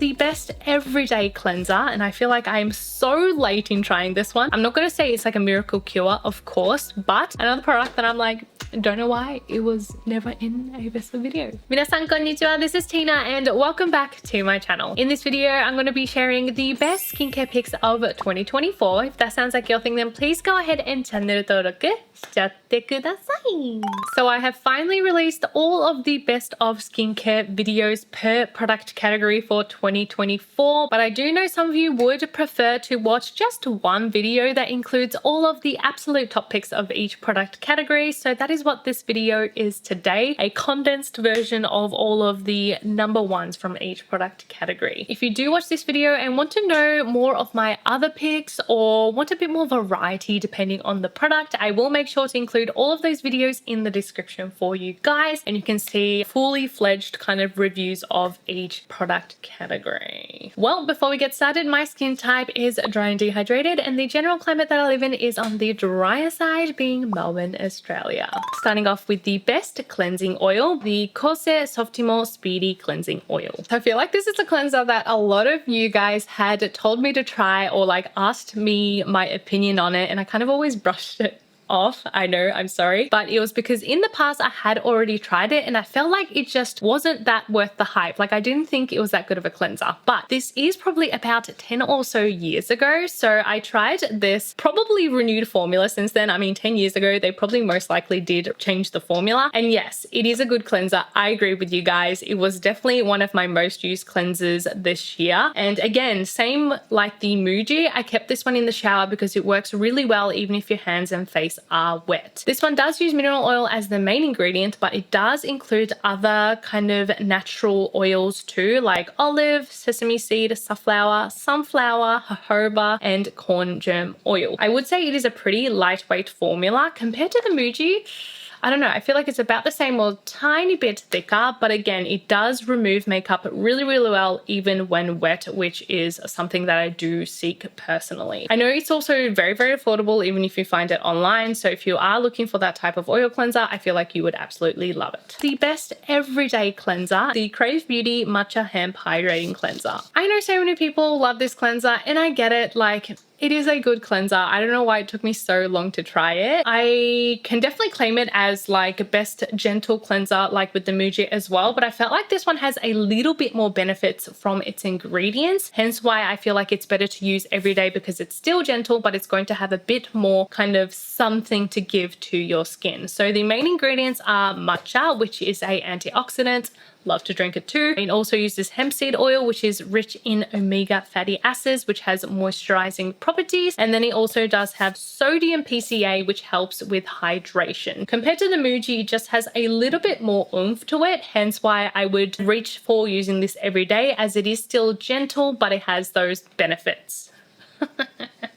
The best everyday cleanser, and I feel like I'm so late in trying this one. I'm not going to say it's like a miracle cure, of course, but another product that I'm like, don't know why it was never in a best video. Minasan konnichiwa, this is Tina and welcome back to my channel. In this video, I'm going to be sharing the best skincare picks of 2024. If that sounds like your thing, then please go ahead and channel登録しちゃってください. So I have finally released all of the best of skincare videos per product category for 2024, but I do know some of you would prefer to watch just one video that includes all of the absolute top picks of each product category. So that is what this video is today, a condensed version of all of the number ones from each product category. If you do watch this video and want to know more of my other picks or want a bit more variety depending on the product, I will make sure to include all of those videos in the description for you guys, and you can see fully fledged kind of reviews of each product category. Well, before we get started, my skin type is dry and dehydrated, and the general climate that I live in is on the drier side, being Melbourne, Australia. Starting off with the best cleansing oil, the Kose Softymo Speedy Cleansing Oil. So I feel like this is a cleanser that a lot of you guys had told me to try or like asked me my opinion on it, and I kind of always brushed it off. I know, I'm sorry, but it was because in the past I had already tried it and I felt like it just wasn't that worth the hype. Like I didn't think it was that good of a cleanser, but this is probably about 10 or so years ago. So I tried this probably renewed formula since then. I mean, 10 years ago, they probably most likely did change the formula. And yes, it is a good cleanser. I agree with you guys. It was definitely one of my most used cleansers this year. And again, same like the Muji, I kept this one in the shower because it works really well even if your hands and face are wet. This one does use mineral oil as the main ingredient, but it does include other kind of natural oils too, like olive, sesame seed, safflower, sunflower, jojoba, and corn germ oil. I would say it is a pretty lightweight formula compared to the Muji. I don't know, I feel like it's about the same or tiny bit thicker, but again, it does remove makeup really, really well, even when wet, which is something that I do seek personally. I know it's also very, very affordable, even if you find it online. So if you are looking for that type of oil cleanser, I feel like you would absolutely love it. The best everyday cleanser, the KraveBeauty Matcha Hemp Hydrating Cleanser. I know so many people love this cleanser and I get it, like, it is a good cleanser. I don't know why it took me so long to try it. I can definitely claim it as like best gentle cleanser, like with the Muji as well, but I felt like this one has a little bit more benefits from its ingredients, hence why I feel like it's better to use every day because it's still gentle, but it's going to have a bit more kind of something to give to your skin. So the main ingredients are matcha, which is a antioxidant. Love to drink it too. It also uses hemp seed oil, which is rich in omega fatty acids, which has moisturizing properties. And then it also does have sodium PCA, which helps with hydration. Compared to the Muji, it just has a little bit more oomph to it, hence why I would reach for using this every day, as it is still gentle, but it has those benefits.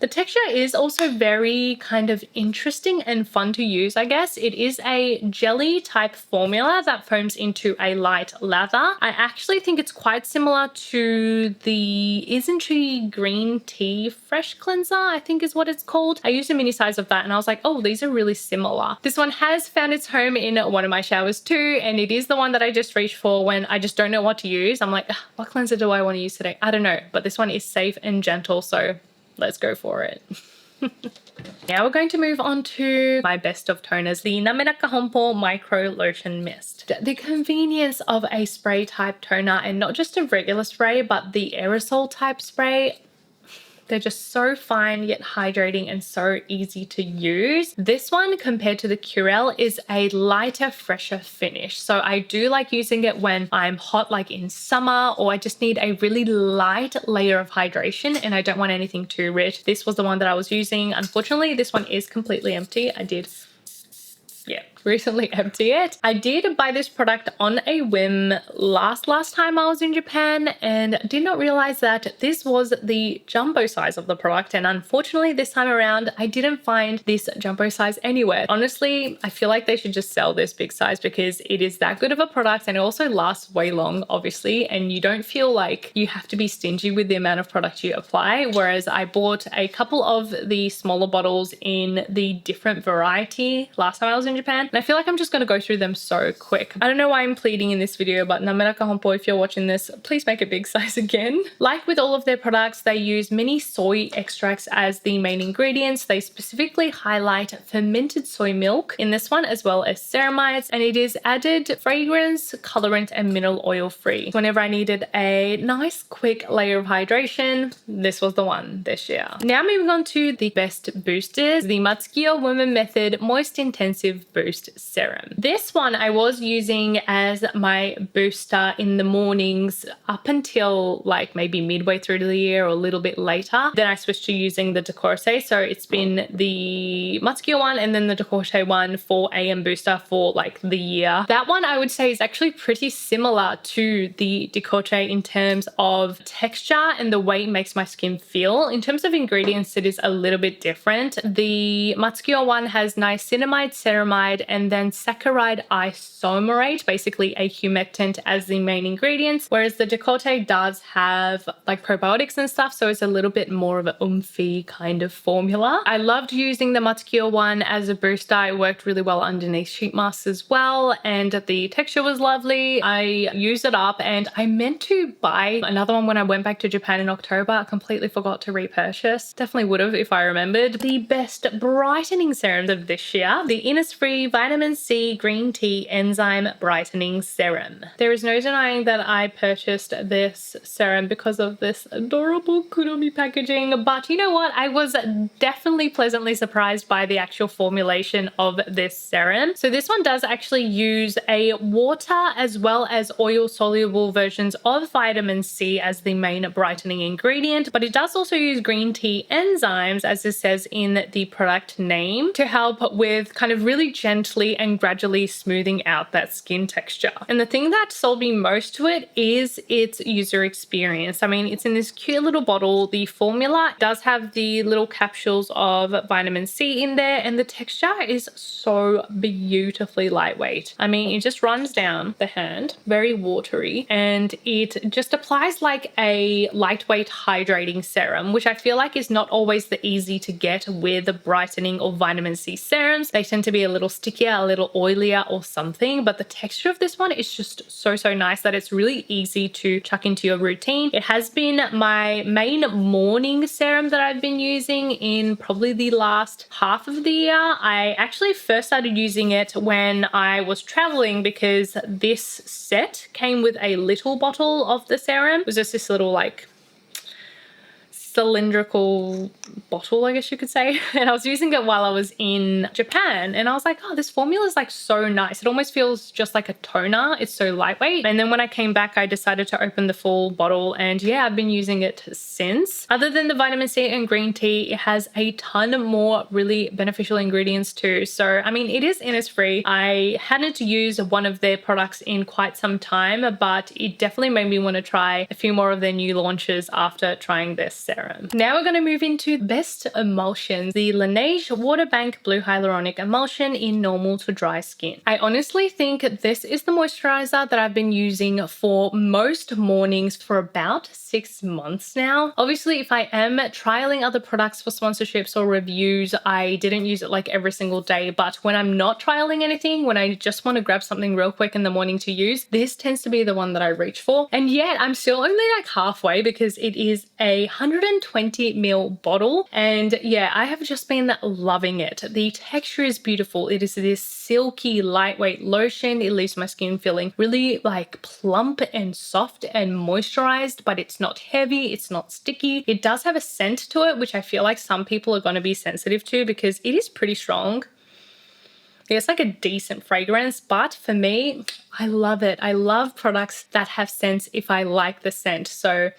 The texture is also very kind of interesting and fun to use, I guess. It is a jelly type formula that foams into a light lather. I actually think it's quite similar to the Isn't Green Tea Fresh Cleanser, I think is what it's called. I used a mini size of that and I was like, oh, these are really similar. This one has found its home in one of my showers too, and it is the one that I just reach for when I just don't know what to use. I'm like, what cleanser do I want to use today? I don't know, but this one is safe and gentle, so let's go for it. Now we're going to move on to my best of toners, the Nameraka Honpo Micro Lotion Mist. The convenience of a spray type toner, and not just a regular spray, but the aerosol type spray. They're just so fine yet hydrating and so easy to use. This one compared to the Curel is a lighter, fresher finish. So I do like using it when I'm hot, like in summer, or I just need a really light layer of hydration and I don't want anything too rich. This was the one that I was using. Unfortunately, this one is completely empty. I did recently empty it. I did buy this product on a whim last time I was in Japan and did not realize that this was the jumbo size of the product, and unfortunately this time around I didn't find this jumbo size anywhere. Honestly, I feel like they should just sell this big size because it is that good of a product and it also lasts way long, obviously, and you don't feel like you have to be stingy with the amount of product you apply, whereas I bought a couple of the smaller bottles in the different variety last time I was in Japan And I feel like I'm just going to go through them so quick. I don't know why I'm pleading in this video, but Nameraka Honpo, if you're watching this, please make a big size again. Like with all of their products, they use mini soy extracts as the main ingredients. They specifically highlight fermented soy milk in this one, as well as ceramides, and it is added fragrance, colorant, and mineral oil free. Whenever I needed a nice quick layer of hydration, this was the one this year. Now moving on to the best boosters, the Matsukiyo Women Method Moist Intensive Boost Serum. This one I was using as my booster in the mornings up until like maybe midway through the year or a little bit later. Then I switched to using the Kose. So it's been the Matsukiyo one and then the Kose one for AM booster for like the year. That one I would say is actually pretty similar to the Kose in terms of texture and the way it makes my skin feel. In terms of ingredients, it is a little bit different. The Matsukiyo one has niacinamide, ceramide, and then saccharide isomerate, basically a humectant, as the main ingredients, whereas the Kose does have like probiotics and stuff, so it's a little bit more of an oomphy kind of formula. I loved using the Matsukiyo one as a booster. It worked really well underneath sheet masks as well, and the texture was lovely. I used it up, and I meant to buy another one when I went back to Japan in October. I completely forgot to repurchase. Definitely would have if I remembered. The best brightening serums of this year, the Innisfree Vitamin C Green Tea Enzyme Brightening Serum. There is no denying that I purchased this serum because of this adorable Kuromi packaging, but you know what? I was definitely pleasantly surprised by the actual formulation of this serum. So this one does actually use a water as well as oil soluble versions of vitamin C as the main brightening ingredient, but it does also use green tea enzymes, as it says in the product name, to help with kind of really gently and gradually smoothing out that skin texture. And the thing that sold me most to it is its user experience. I mean, it's in this cute little bottle. The formula does have the little capsules of vitamin C in there, and the texture is so beautifully lightweight. I mean, it just runs down the hand, very watery, and it just applies like a lightweight hydrating serum, which I feel like is not always the easy to get with brightening or vitamin C serums. They tend to be a little stickier, a little oilier or something, but the texture of this one is just so nice that it's really easy to chuck into your routine. It has been my main morning serum that I've been using in probably the last half of the year. I actually first started using it when I was traveling because this set came with a little bottle of the serum. It was just this little like cylindrical bottle, I guess you could say, and I was using it while I was in Japan, and I was like, oh, this formula is like so nice. It almost feels just like a toner. It's so lightweight. And then when I came back, I decided to open the full bottle, and yeah, I've been using it since. Other than the vitamin C and green tea, it has a ton more really beneficial ingredients too. So I mean, it is Innisfree. I hadn't used one of their products in quite some time, but it definitely made me want to try a few more of their new launches after trying this serum. Now we're going to move into best emulsions, the Laneige Water Bank Blue Hyaluronic Emulsion in normal to dry skin. I honestly think this is the moisturizer that I've been using for most mornings for about 6 months now. Obviously, if I am trialing other products for sponsorships or reviews, I didn't use it like every single day, but when I'm not trialing anything, when I just want to grab something real quick in the morning to use, this tends to be the one that I reach for. And yet I'm still only like halfway because it is a 120 ml bottle, and yeah, I have just been loving it. The texture is beautiful. It is this silky lightweight lotion. It leaves my skin feeling really like plump and soft and moisturized, but it's not heavy, it's not sticky. It does have a scent to it, which I feel like some people are going to be sensitive to because it is pretty strong. It's like a decent fragrance, but for me, I love it. I love products that have scents if I like the scent. So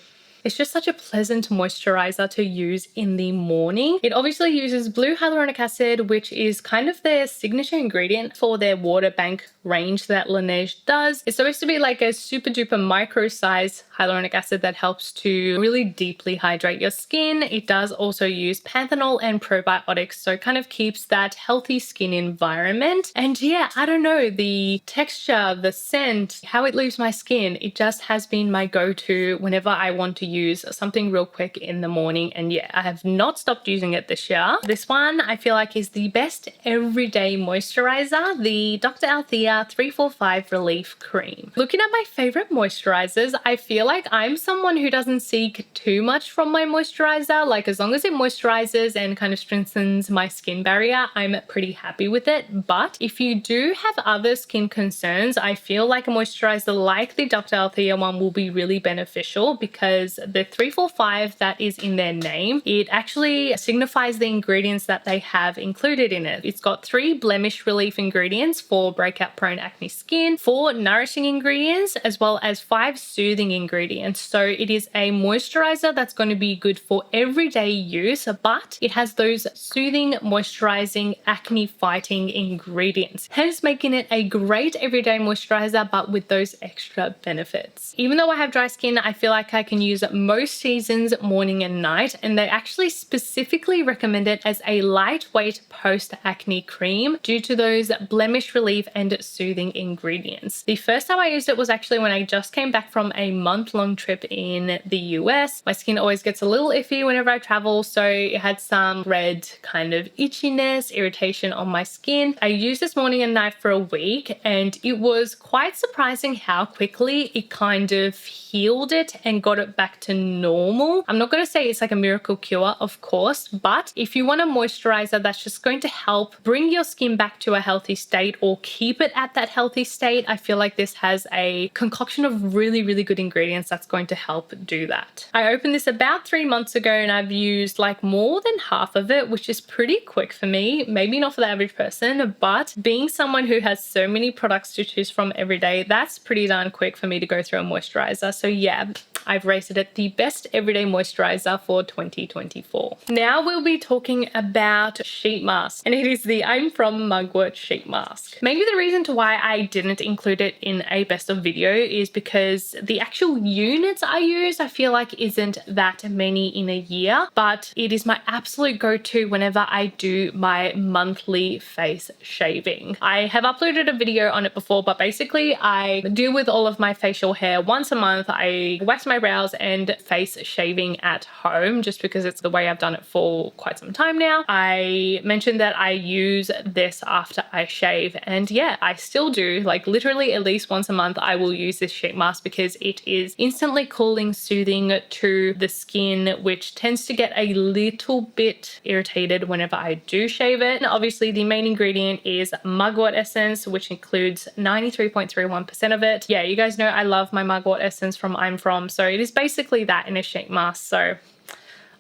it's just such a pleasant moisturizer to use in the morning. It obviously uses blue hyaluronic acid, which is kind of their signature ingredient for their water bank range that Laneige does. It's supposed to be like a super duper micro size hyaluronic acid that helps to really deeply hydrate your skin. It does also use panthenol and probiotics, so it kind of keeps that healthy skin environment. And yeah, I don't know, the texture, the scent, how it leaves my skin, it just has been my go-to whenever I want to use something real quick in the morning, and yeah, I have not stopped using it this year. This one I feel like is the best everyday moisturizer, the Dr.Althea 345 Relief Cream. Looking at my favorite moisturizers, I feel like I'm someone who doesn't seek too much from my moisturizer. Like, as long as it moisturizes and kind of strengthens my skin barrier, I'm pretty happy with it. But if you do have other skin concerns, I feel like a moisturizer like the Dr.Althea one will be really beneficial, because the 345 that is in their name, it actually signifies the ingredients that they have included in it. It's got 3 blemish relief ingredients for breakout prone acne skin, 4 nourishing ingredients, as well as 5 soothing ingredients. So it is a moisturizer that's going to be good for everyday use, but it has those soothing, moisturizing, acne fighting ingredients, hence making it a great everyday moisturizer, but with those extra benefits. Even though I have dry skin, I feel like I can use it most seasons, morning and night, and they actually specifically recommend it as a lightweight post-acne cream due to those blemish relief and soothing ingredients. The first time I used it was actually when I just came back from a month-long trip in the US. My skin always gets a little iffy whenever I travel, so it had some red kind of itchiness, irritation on my skin. I used this morning and night for a week, and it was quite surprising how quickly it kind of healed it and got it back to normal. I'm not going to say it's like a miracle cure, of course, but if you want a moisturizer that's just going to help bring your skin back to a healthy state or keep it at that healthy state, I feel like this has a concoction of really, really good ingredients that's going to help do that. I opened this about 3 months ago, and I've used like more than half of it, which is pretty quick for me. Maybe not for the average person, but being someone who has so many products to choose from every day, that's pretty darn quick for me to go through a moisturizer. So yeah, I've rated it the best everyday moisturizer for 2024. Now we'll be talking about sheet masks, and it is the I'm From Mugwort Sheet Mask. Maybe the reason to why I didn't include it in a best of video is because the actual units I use, I feel like isn't that many in a year, but it is my absolute go-to whenever I do my monthly face shaving. I have uploaded a video on it before, but basically I deal with all of my facial hair once a month. I wax my brows and face shaving at home just because it's the way I've done it for quite some time now. I mentioned that I use this after I shave, and yeah, I still do. Like, literally at least once a month I will use this sheet mask because it is instantly cooling, soothing to the skin, which tends to get a little bit irritated whenever I do shave it. And obviously the main ingredient is mugwort essence, which includes 93.31% of it. Yeah, you guys know I love my mugwort essence from I'm From, so it is basically that in a sheet mask. So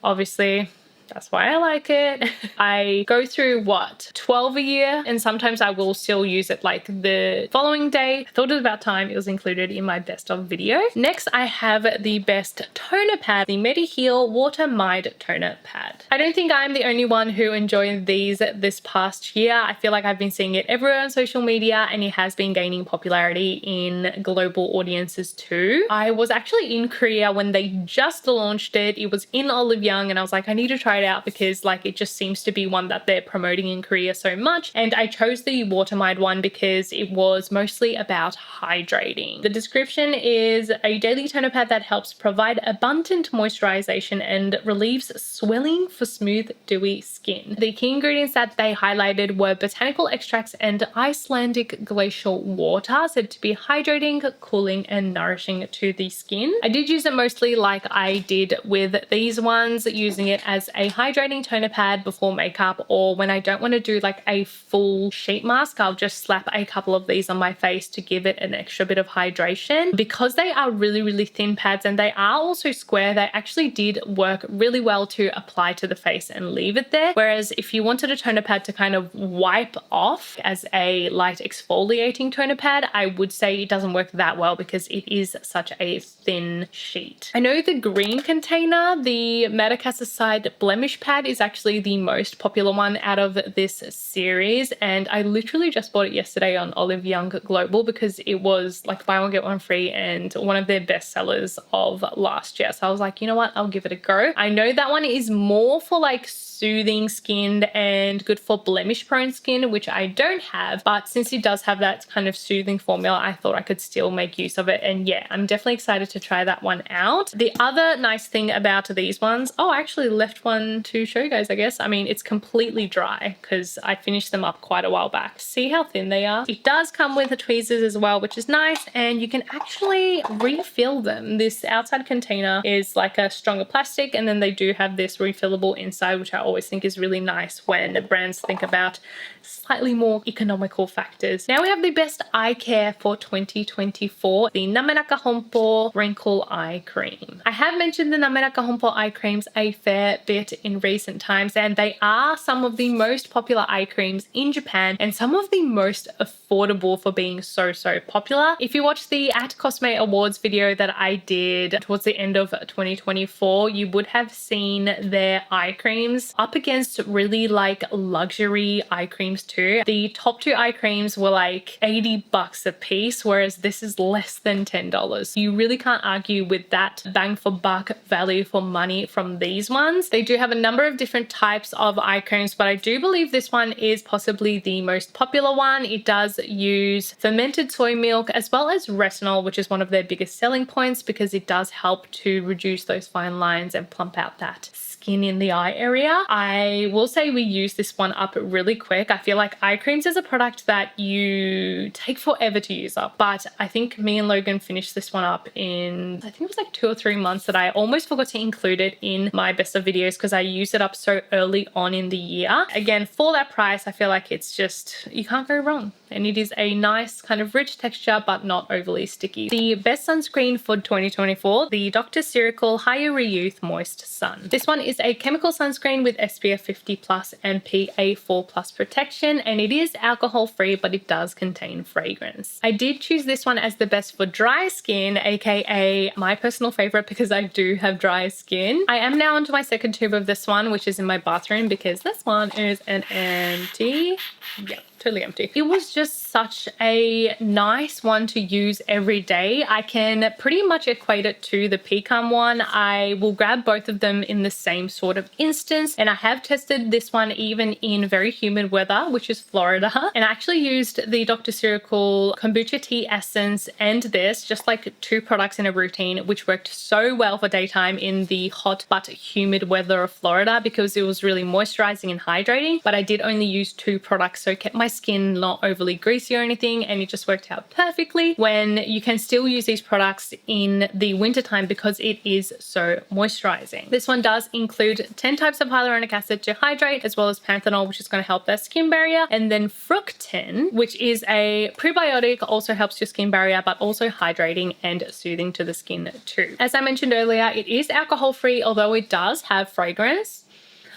obviously that's why I like it. I go through, what, 12 a year, and sometimes I will still use it like the following day. I thought it was about time it was included in my best of video. Next, I have the best toner pad, the Mediheal Watermide toner pad. I don't think I'm the only one who enjoyed these this past year. I feel like I've been seeing it everywhere on social media, and it has been gaining popularity in global audiences too. I was actually in Korea when they just launched it. It was in Olive Young, and I was like, I need to try it out because like it just seems to be one that they're promoting in Korea so much. And I chose the Watermide one because it was mostly about hydrating. The description is a daily toner pad that helps provide abundant moisturization and relieves swelling for smooth, dewy skin. The key ingredients that they highlighted were botanical extracts and Icelandic glacial water, said to be hydrating, cooling, and nourishing to the skin. I did use it mostly like I did with these ones, using it as a hydrating toner pad before makeup, or when I don't want to do like a full sheet mask, I'll just slap a couple of these on my face to give it an extra bit of hydration. Because they are really, really thin pads and they are also square, they actually did work really well to apply to the face and leave it there. Whereas if you wanted a toner pad to kind of wipe off as a light exfoliating toner pad, I would say it doesn't work that well because it is such a thin sheet. I know the green container, the Madagascar blemish pad, is actually the most popular one out of this series, and I literally just bought it yesterday on Olive Young Global because it was like buy one get one free and one of their best sellers of last year. So I was like, you know what, I'll give it a go. I know that one is more for like soothing skin and good for blemish prone skin, which I don't have, but since it does have that kind of soothing formula, I thought I could still make use of it. And yeah, I'm definitely excited to try that one out. The other nice thing about these ones, oh, I actually left one to show you guys, I guess. I mean, it's completely dry because I finished them up quite a while back. See how thin they are? It does come with the tweezers as well, which is nice, and you can actually refill them. This outside container is like a stronger plastic, and then they do have this refillable inside, which I always think is really nice when the brands think about slightly more economical factors. Now we have the best eye care for 2024, the Nameraka Honpo Wrinkle Eye Cream. I have mentioned the Nameraka Honpo eye creams a fair bit in recent times, and they are some of the most popular eye creams in Japan and some of the most affordable for being so popular. If you watch the At Cosme Awards video that I did towards the end of 2024, you would have seen their eye creams up against really like luxury eye creams too. The top two eye creams were like 80 bucks a piece, whereas this is less than $10. You really can't argue with that bang for buck value for money from these ones. They do have a number of different types of eye creams, but I do believe this one is possibly the most popular one. It does use fermented soy milk as well as retinol, which is one of their biggest selling points because it does help to reduce those fine lines and plump out that skin in the eye area. I will say we use this one up really quick. I feel like eye creams is a product that you take forever to use up, but I think me and Logan finished this one up in, I think it was like 2 or 3 months, that I almost forgot to include it in my best of videos because I used it up so early on in the year. Again, for that price, I feel like it's just, you can't go wrong. And it is a nice kind of rich texture, but not overly sticky. The best sunscreen for 2024, the Dr. Ciracle Hyaluronic Youth Moist Sun. This one is a chemical sunscreen with SPF 50+ and PA4+ protection, and it is alcohol free, but it does contain fragrance. I did choose this one as the best for dry skin, aka my personal favorite because I do have dry skin. I am now onto my second tube of this one, which is in my bathroom because this one is an empty. Yeah, totally empty. It was just such a nice one to use every day. I can pretty much equate it to the Pecan one. I will grab both of them in the same sort of instance, and I have tested this one even in very humid weather, which is Florida, and I actually used the Dr. Ciracle Kombucha Tea Essence and this, just like 2 products in a routine, which worked so well for daytime in the hot but humid weather of Florida because it was really moisturizing and hydrating, but I did only use 2 products, so it kept my skin not overly greasy or anything, and it just worked out perfectly when you can still use these products in the winter time because it is so moisturizing. This one does include 10 types of hyaluronic acid to hydrate, as well as panthenol, which is going to help that skin barrier, and then fructan, which is a prebiotic, also helps your skin barrier, but also hydrating and soothing to the skin too. As I mentioned earlier, it is alcohol free, although it does have fragrance.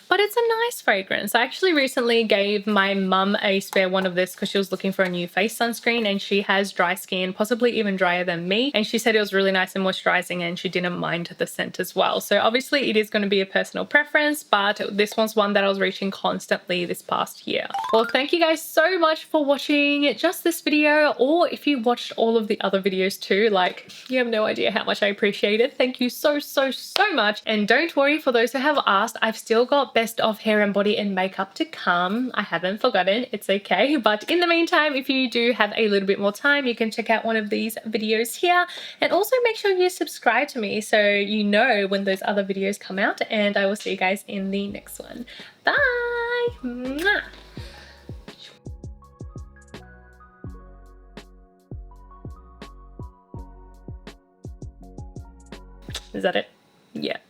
But it's a nice fragrance. I actually recently gave my mum a spare one of this because she was looking for a new face sunscreen, and she has dry skin, possibly even drier than me. And she said it was really nice and moisturizing, and she didn't mind the scent as well. So obviously it is going to be a personal preference, but this one's one that I was reaching constantly this past year. Well, thank you guys so much for watching just this video, or if you watched all of the other videos too, like, you have no idea how much I appreciate it. Thank you so much. And don't worry, for those who have asked, I've still got best of hair and body and makeup to come. I haven't forgotten, it's okay. But in the meantime, if you do have a little bit more time, you can check out one of these videos here, and also make sure you subscribe to me so you know when those other videos come out, and I will see you guys in the next one. Bye! Mwah! Is that it? Yeah.